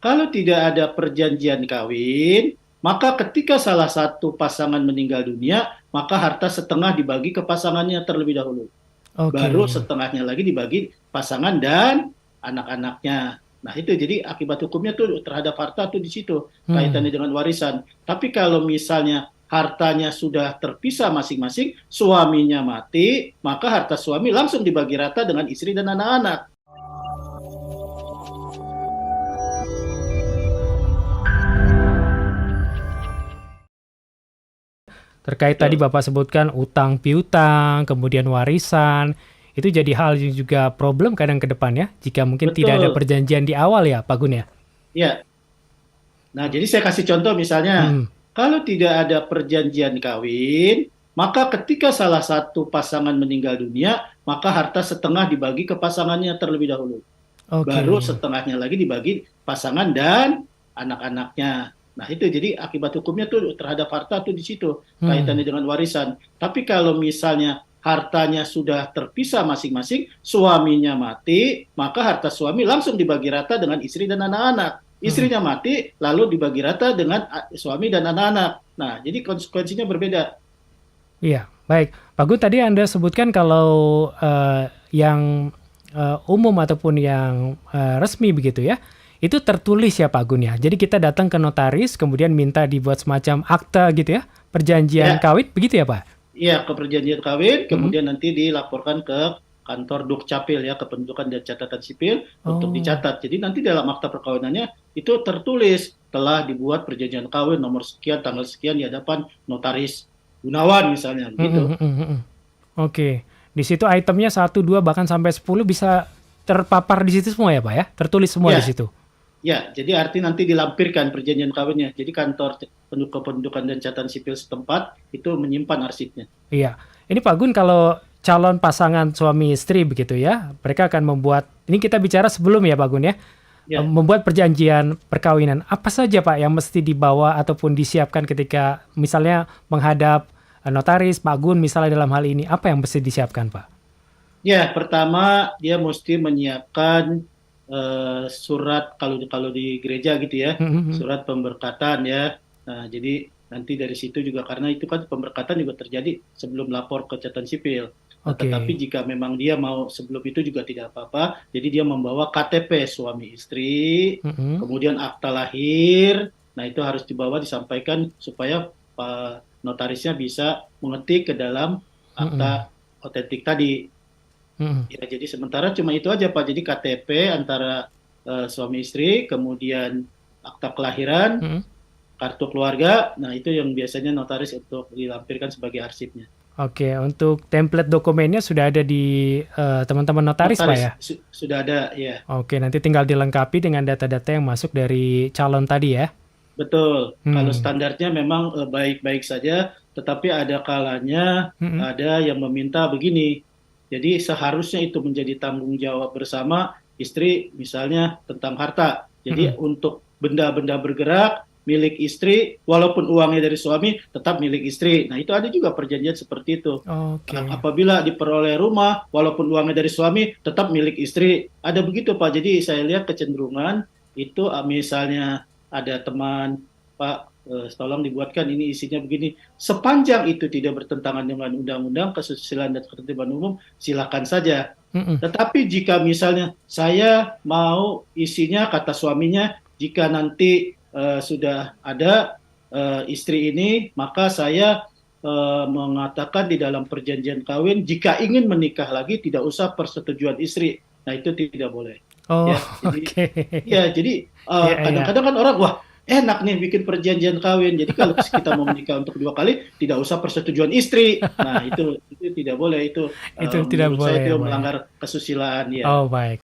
Kalau tidak ada perjanjian kawin, maka ketika salah satu pasangan meninggal dunia, maka harta setengah dibagi ke pasangannya terlebih dahulu. Baru Oke. setengahnya lagi dibagi pasangan dan anak-anaknya. Nah, itu jadi akibat hukumnya tuh terhadap harta tuh di situ Hmm. kaitannya dengan warisan. Tapi kalau misalnya hartanya sudah terpisah masing-masing, suaminya mati, maka harta suami langsung dibagi rata dengan istri dan anak-anak. Terkait tadi Betul. Bapak sebutkan utang piutang, kemudian warisan, itu jadi hal yang juga problem kadang ke depan ya, jika mungkin tidak ada Betul. perjanjian di awal ya, Pak Gun ya? Ya. Nah, jadi saya kasih contoh misalnya, Hmm. kalau tidak ada perjanjian kawin, maka ketika salah satu pasangan meninggal dunia, maka harta setengah dibagi ke pasangannya terlebih dahulu. Baru Oke. setengahnya lagi dibagi pasangan dan anak-anaknya. Nah, itu jadi akibat hukumnya tuh terhadap harta tuh di situ Hmm. kaitannya dengan warisan. Tapi kalau misalnya hartanya sudah terpisah masing-masing, suaminya mati, maka harta suami langsung dibagi rata dengan istri dan anak-anak. Hmm. Istrinya mati, lalu dibagi rata dengan suami dan anak-anak. Nah, jadi konsekuensinya berbeda. Iya, baik. Pak Gun tadi Anda sebutkan kalau yang umum ataupun yang resmi begitu ya, itu tertulis ya Pak Gun ya. Jadi kita datang ke notaris, kemudian minta dibuat semacam akta gitu ya, perjanjian Ya, kawin, begitu ya Pak? iya, ke perjanjian kawin, Mm-mm. kemudian nanti dilaporkan ke kantor Dukcapil ya, Kependudukan dan Catatan Sipil untuk Oh, dicatat. Jadi nanti dalam akta perkawinannya itu tertulis telah dibuat perjanjian kawin nomor sekian tanggal sekian di hadapan notaris Gunawan misalnya mm-mm, gitu. mm-mm, mm-mm. Oke. Di situ itemnya satu, 2, bahkan sampai 10 bisa terpapar di situ semua ya Pak ya? Tertulis semua di Ya, situ. ya, jadi arti nanti dilampirkan perjanjian kawinnya. Jadi kantor Kependudukan dan Catatan Sipil setempat itu menyimpan arsipnya. Iya. Ini Pak Gun kalau calon pasangan suami istri begitu ya, mereka akan membuat, ini kita bicara sebelum ya Pak Gun ya, Ya. membuat perjanjian perkawinan. Apa saja Pak yang mesti dibawa ataupun disiapkan ketika misalnya menghadap notaris, Pak Gun misalnya dalam hal ini, apa yang mesti disiapkan Pak? Ya, pertama dia mesti menyiapkan surat kalau kalau di gereja gitu ya, Hmm, hmm, hmm. surat pemberkatan ya. Nah, jadi nanti dari situ juga karena itu kan pemberkatan juga terjadi sebelum lapor ke catatan sipil. Nah, tetapi Oke. jika memang dia mau sebelum itu juga tidak apa-apa, jadi dia membawa KTP suami istri, Hmm, hmm. kemudian akta lahir. Nah, itu harus dibawa disampaikan supaya notarisnya bisa mengetik ke dalam Hmm, hmm. akta otentik tadi. Hmm. Ya, jadi sementara cuma itu aja Pak. Jadi KTP antara suami istri, kemudian akta kelahiran, Hmm. kartu keluarga. Nah, itu yang biasanya notaris untuk dilampirkan sebagai arsipnya. Oke, untuk template dokumennya sudah ada di teman-teman notaris Pak Notaris ya? sudah ada ya. Oke, nanti tinggal dilengkapi dengan data-data yang masuk dari calon tadi ya? Betul. Kalau Hmm. standarnya memang baik-baik saja, tetapi ada kalanya Hmm. ada yang meminta begini. Jadi seharusnya itu menjadi tanggung jawab bersama istri, misalnya tentang harta. Jadi Hmm. untuk benda-benda bergerak milik istri, walaupun uangnya dari suami, tetap milik istri. Nah, itu ada juga perjanjian seperti itu. Nah, Oke. apabila diperoleh rumah, walaupun uangnya dari suami, tetap milik istri. Ada begitu, Pak. Jadi saya lihat kecenderungan itu misalnya ada teman, Pak, tolong dibuatkan ini isinya begini. Sepanjang itu tidak bertentangan dengan undang-undang kesusilaan dan ketertiban umum, silakan saja. Hmm. Tetapi jika misalnya saya mau isinya kata suaminya, jika nanti sudah ada istri ini, maka saya mengatakan di dalam perjanjian kawin, jika ingin menikah lagi tidak usah persetujuan istri. Nah, itu tidak boleh. Oh, Ya, jadi oke. ya, jadi Iya, iya. kadang-kadang kan orang, wah enak nih bikin perjanjian kawin. Jadi kalau kita mau menikah untuk dua kali, tidak usah persetujuan istri. Nah, itu tidak boleh. Itu Itu tidak menurut saya boleh ya, itu Pak ya? melanggar kesusilaan ya. Oh, baik.